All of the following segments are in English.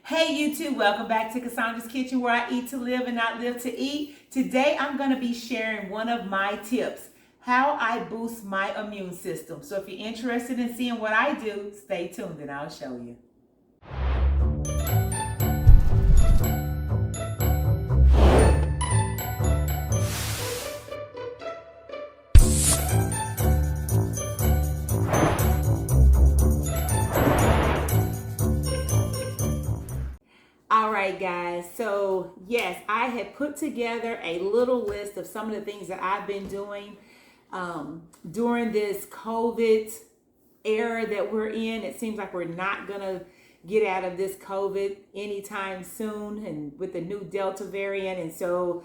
Hey YouTube, welcome back to Kasondra's Kitchen, where I eat to live and not live to eat. Today I'm going to be sharing one of my tips, how I boost my immune system. So if you're interested in seeing what I do, stay tuned and I'll show you. All right, guys. So yes, I had put together a little list of some of the things that I've been doing during this COVID era that we're in. It seems like we're not gonna get out of this COVID anytime soon, and with the new Delta variant. And so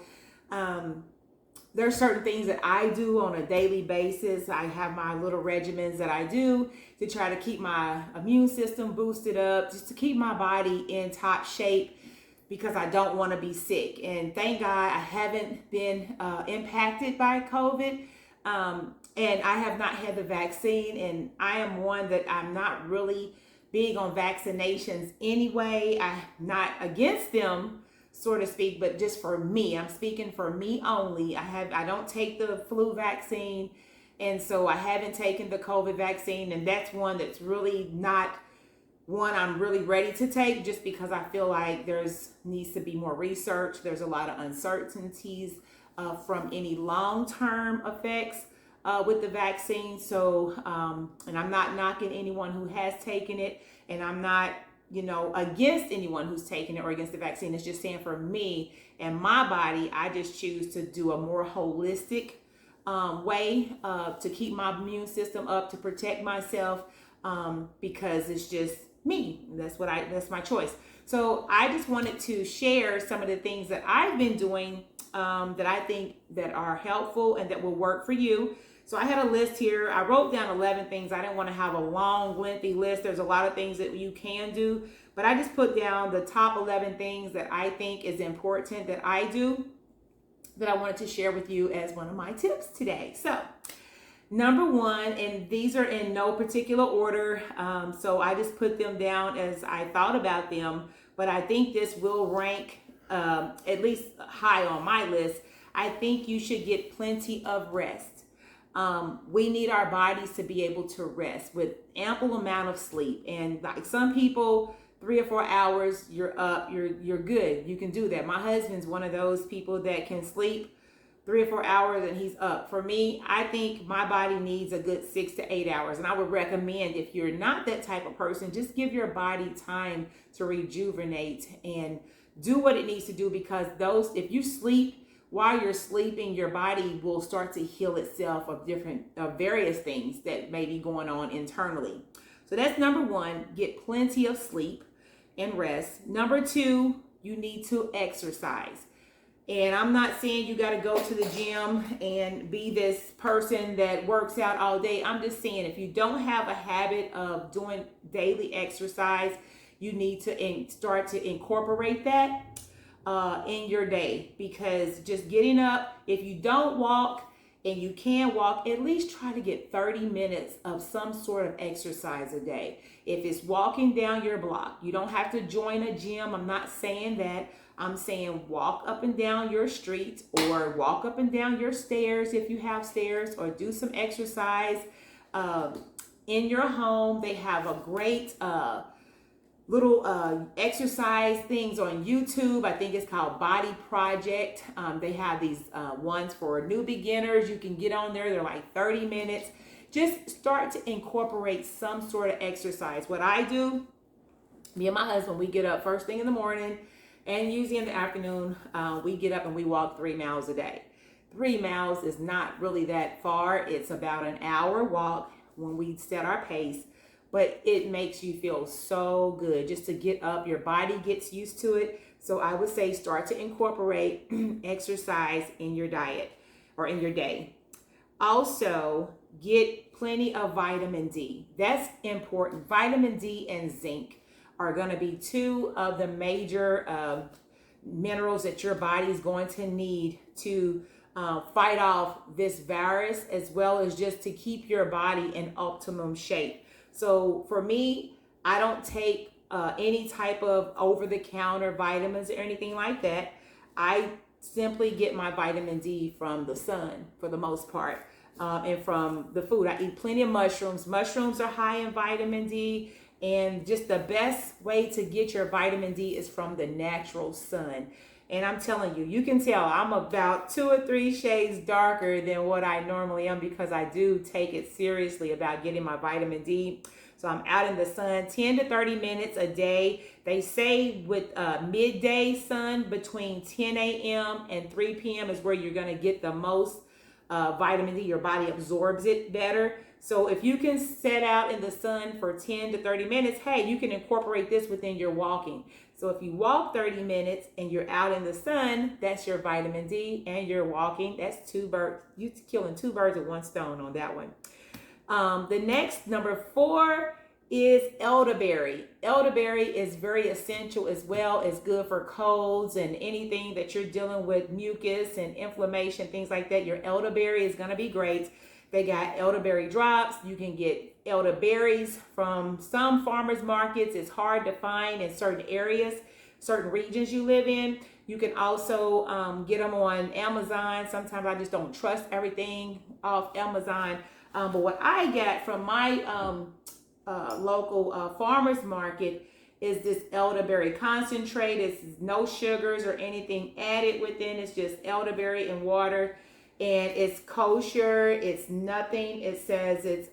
there are certain things that I do on a daily basis. I have my little regimens that I do to try to keep my immune system boosted up, just to keep my body in top shape, because I don't want to be sick. And thank God I haven't been impacted by COVID. And I have not had the vaccine, and I am one that I'm not really big on vaccinations anyway. I'm not against them, so to speak, but just for me, I'm speaking for me only. I don't take the flu vaccine, and so I haven't taken the COVID vaccine, and that's one that's really not one I'm really ready to take, just because I feel like needs to be more research. There's a lot of uncertainties from any long-term effects with the vaccine. So, and I'm not knocking anyone who has taken it, and I'm not against anyone who's taken it or against the vaccine. It's just saying for me and my body, I just choose to do a more holistic way to keep my immune system up, to protect myself, because it's just me. That's my choice. So I just wanted to share some of the things that I've been doing that I think that are helpful and that will work for you. So I had a list here. I wrote down 11 things. I didn't want to have a long, lengthy list. There's a lot of things that you can do, but I just put down the top 11 things that I think is important that I do, that I wanted to share with you as one of my tips today. So number one, and these are in no particular order, so I just put them down as I thought about them, but I think this will rank at least high on my list. I think you should get plenty of rest. We need our bodies to be able to rest with ample amount of sleep. And like some people, 3 or 4 hours, you're up, you're good. You can do that. My husband's one of those people that can sleep 3 or 4 hours and he's up. For me, I think my body needs a good 6 to 8 hours. And I would recommend, if you're not that type of person, just give your body time to rejuvenate and do what it needs to do, because if you sleep, while you're sleeping, your body will start to heal itself of various things that may be going on internally. So that's number one, get plenty of sleep and rest. Number two, you need to exercise. And I'm not saying you got to go to the gym and be this person that works out all day. I'm just saying, if you don't have a habit of doing daily exercise, you need to start to incorporate that in your day, because just getting up, if you don't walk and you can walk, at least try to get 30 minutes of some sort of exercise a day. If it's walking down your block, you don't have to join a gym. I'm not saying that. I'm saying walk up and down your street, or walk up and down your stairs if you have stairs, or do some exercise in your home. They have a great little exercise things on YouTube. I think it's called Body Project. They have these ones for new beginners. You can get on there. They're like 30 minutes. Just start to incorporate some sort of exercise. What I do, me and my husband, we get up first thing in the morning, and usually in the afternoon, we get up and we walk 3 miles a day. 3 miles is not really that far. It's about an hour walk when we set our pace. But it makes you feel so good just to get up. Your body gets used to it. So I would say start to incorporate exercise in your diet or in your day. Also, get plenty of vitamin D. That's important. Vitamin D and zinc are going to be two of the major minerals that your body is going to need to fight off this virus, as well as just to keep your body in optimum shape. So for me, I don't take any type of over-the-counter vitamins or anything like that. I simply get my vitamin D from the sun for the most part, and from the food. I eat plenty of mushrooms. Mushrooms are high in vitamin D, and just the best way to get your vitamin D is from the natural sun. And I'm telling you, you can tell I'm about 2 or 3 shades darker than what I normally am, because I do take it seriously about getting my vitamin D. So I'm out in the sun 10 to 30 minutes a day. They say with midday sun between 10 a.m. and 3 p.m. is where you're going to get the most vitamin D. Your body absorbs it better. So if you can set out in the sun for 10 to 30 minutes, hey, you can incorporate this within your walking. So if you walk 30 minutes and you're out in the sun, that's your vitamin D, and you're walking. That's 2 birds. You're killing 2 birds with 1 stone on that one. The next, number 4, is elderberry. Elderberry is very essential as well. It's good for colds and anything that you're dealing with, mucus and inflammation, things like that. Your elderberry is going to be great. They got elderberry drops. You can get elderberries from some farmers markets. It's hard to find in certain areas, certain regions you live in. You can also get them on Amazon. Sometimes I just don't trust everything off Amazon. But what I got from my local farmers market is this elderberry concentrate. It's no sugars or anything added within. It's just elderberry and water, and it's kosher. It's nothing. It says it's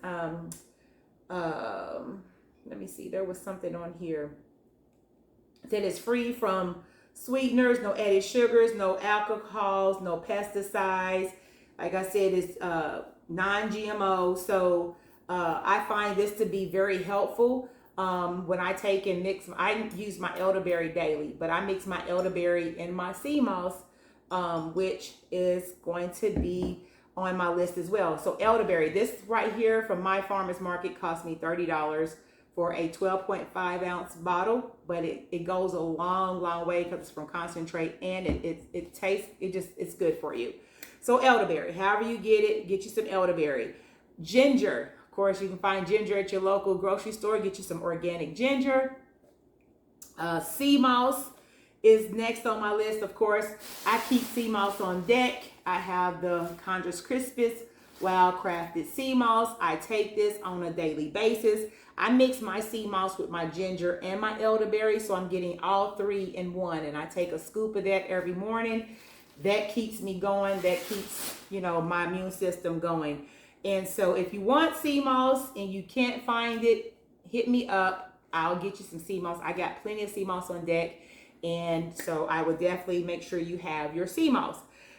let me see. There was something on here that is free from sweeteners, no added sugars, no alcohols, no pesticides. Like I said, it's non-GMO. So I find this to be very helpful when I take and mix. I use my elderberry daily, but I mix my elderberry in my Cmos, which is going to be on my list as well. So elderberry, this right here from my farmer's market cost me $30 for a 12.5 ounce bottle, but it goes a long way because it's from concentrate, and it tastes, it's good for you. So elderberry, however you get you some elderberry. Ginger, of course, you can find ginger at your local grocery store. Get you some organic ginger. Cmos is next on my list. Of course, I keep Cmos on deck. I have the Condra's Crispus Wild Crafted Cmos. I take this on a daily basis. I mix my Cmos with my ginger and my elderberry, so I'm getting all 3 in one. And I take a scoop of that every morning. That keeps me going. That keeps, my immune system going. And so if you want Cmos and you can't find it, hit me up. I'll get you some Cmos. I got plenty of Cmos on deck. And so I would definitely make sure you have your Cmos.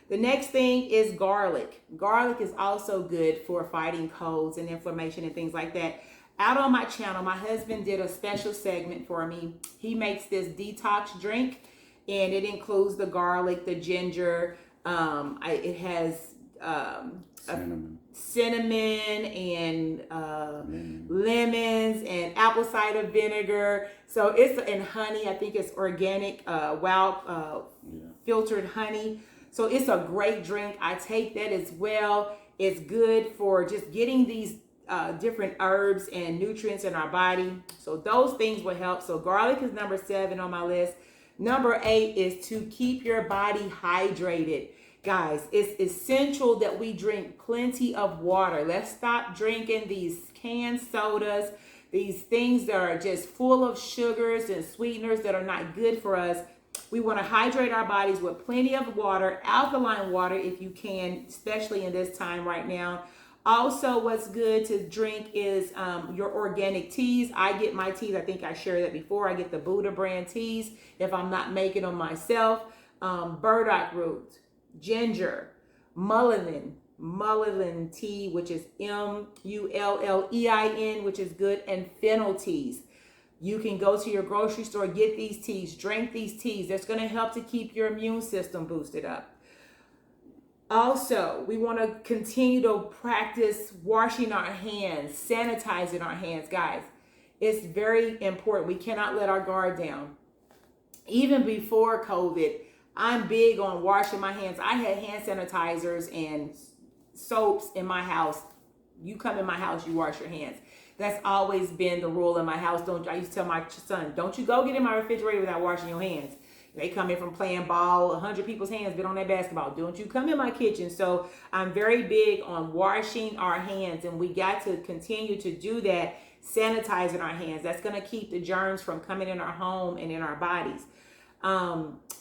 The next thing is garlic. Garlic is also good for fighting colds and inflammation and things like that. Out on my channel, my husband did a special segment for me. He makes this detox drink, and it includes the garlic, the ginger. It has cinnamon and lemons and apple cider vinegar. So it's, and honey. I think it's organic, filtered honey. So it's a great drink. I take that as well. It's good for just getting these different herbs and nutrients in our body. So those things will help. So garlic is number 7 on my list. Number 8 is to keep your body hydrated. Guys, it's essential that we drink plenty of water. Let's stop drinking these canned sodas, these things that are just full of sugars and sweeteners that are not good for us. We want to hydrate our bodies with plenty of water, alkaline water if you can, especially in this time right now. Also, what's good to drink is your organic teas. I get my teas, I think I shared that before. I get the Buddha brand teas if I'm not making them myself. Burdock root, ginger, mullein tea, which is mullein, which is good, and fennel teas. You can go to your grocery store, get these teas, drink these teas. That's going to help to keep your immune system boosted up. Also, we want to continue to practice washing our hands, sanitizing our hands, guys. It's very important. We cannot let our guard down. Even before COVID, I'm big on washing my hands. I had hand sanitizers and soaps in my house. You come in my house, you wash your hands. That's always been the rule in my house. I used to tell my son, don't you go get in my refrigerator without washing your hands. They come in from playing ball, 100 people's hands been on that basketball. Don't you come in my kitchen. So I'm very big on washing our hands, and we got to continue to do that, sanitizing our hands. That's going to keep the germs from coming in our home and in our bodies.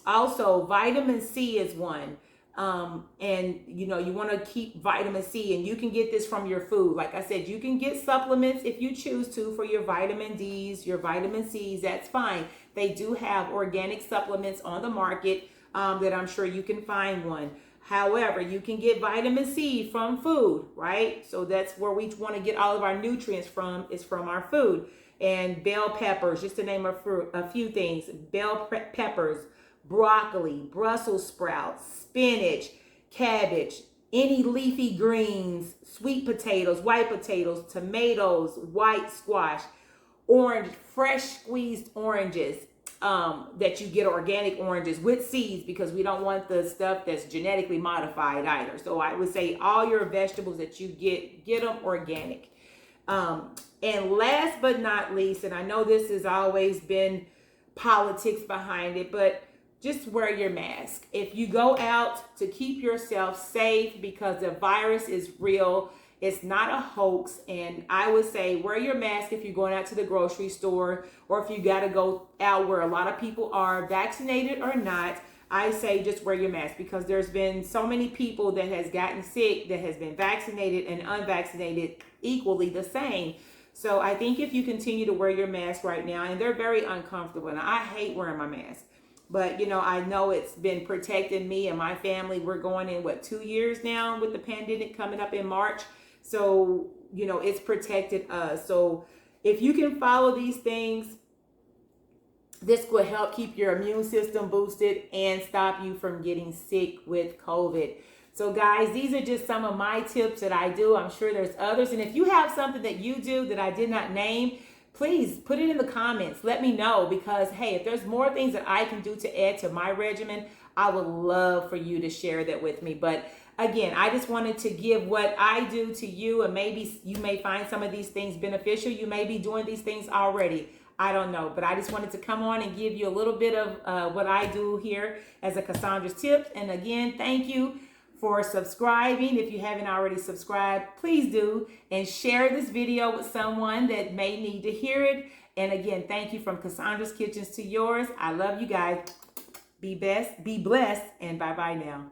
Also, vitamin C is one. And you know, you want to keep vitamin C, and you can get this from your food. Like I said, you can get supplements if you choose to for your vitamin D's, your vitamin C's, that's fine. They do have organic supplements on the market that I'm sure you can find one. However, you can get vitamin C from food, right? So that's where we want to get all of our nutrients from, is from our food. And bell peppers, just to name a few things, bell peppers, broccoli, Brussels sprouts, spinach, cabbage, any leafy greens, sweet potatoes, white potatoes, tomatoes, white squash, orange, fresh squeezed oranges, that you get organic oranges with seeds, because we don't want the stuff that's genetically modified either. So I would say all your vegetables that you get them organic. And last but not least, and I know this has always been politics behind it, but just wear your mask. If you go out, to keep yourself safe, because the virus is real. It's not a hoax. And I would say wear your mask if you're going out to the grocery store, or if you got to go out where a lot of people are, vaccinated or not. I say just wear your mask, because there's been so many people that has gotten sick that has been vaccinated and unvaccinated equally the same. So I think if you continue to wear your mask right now, and they're very uncomfortable, and I hate wearing my mask, but, you know, I know it's been protecting me and my family. We're going in, 2 years now with the pandemic coming up in March. So, you know, it's protected us. So if you can follow these things, this will help keep your immune system boosted and stop you from getting sick with COVID. So guys, these are just some of my tips that I do. I'm sure there's others. And if you have something that you do that I did not name, please put it in the comments. Let me know, because hey, if there's more things that I can do to add to my regimen, I would love for you to share that with me. But again, I just wanted to give what I do to you, and maybe you may find some of these things beneficial. You may be doing these things already. I don't know, but I just wanted to come on and give you a little bit of what I do here as a Kasondra's Tips. And again, thank you for subscribing. If you haven't already subscribed, please do, and share this video with someone that may need to hear it. And again, thank you from Kasondra's Kitchens to yours. I love you guys. Be best, be blessed, and bye-bye now.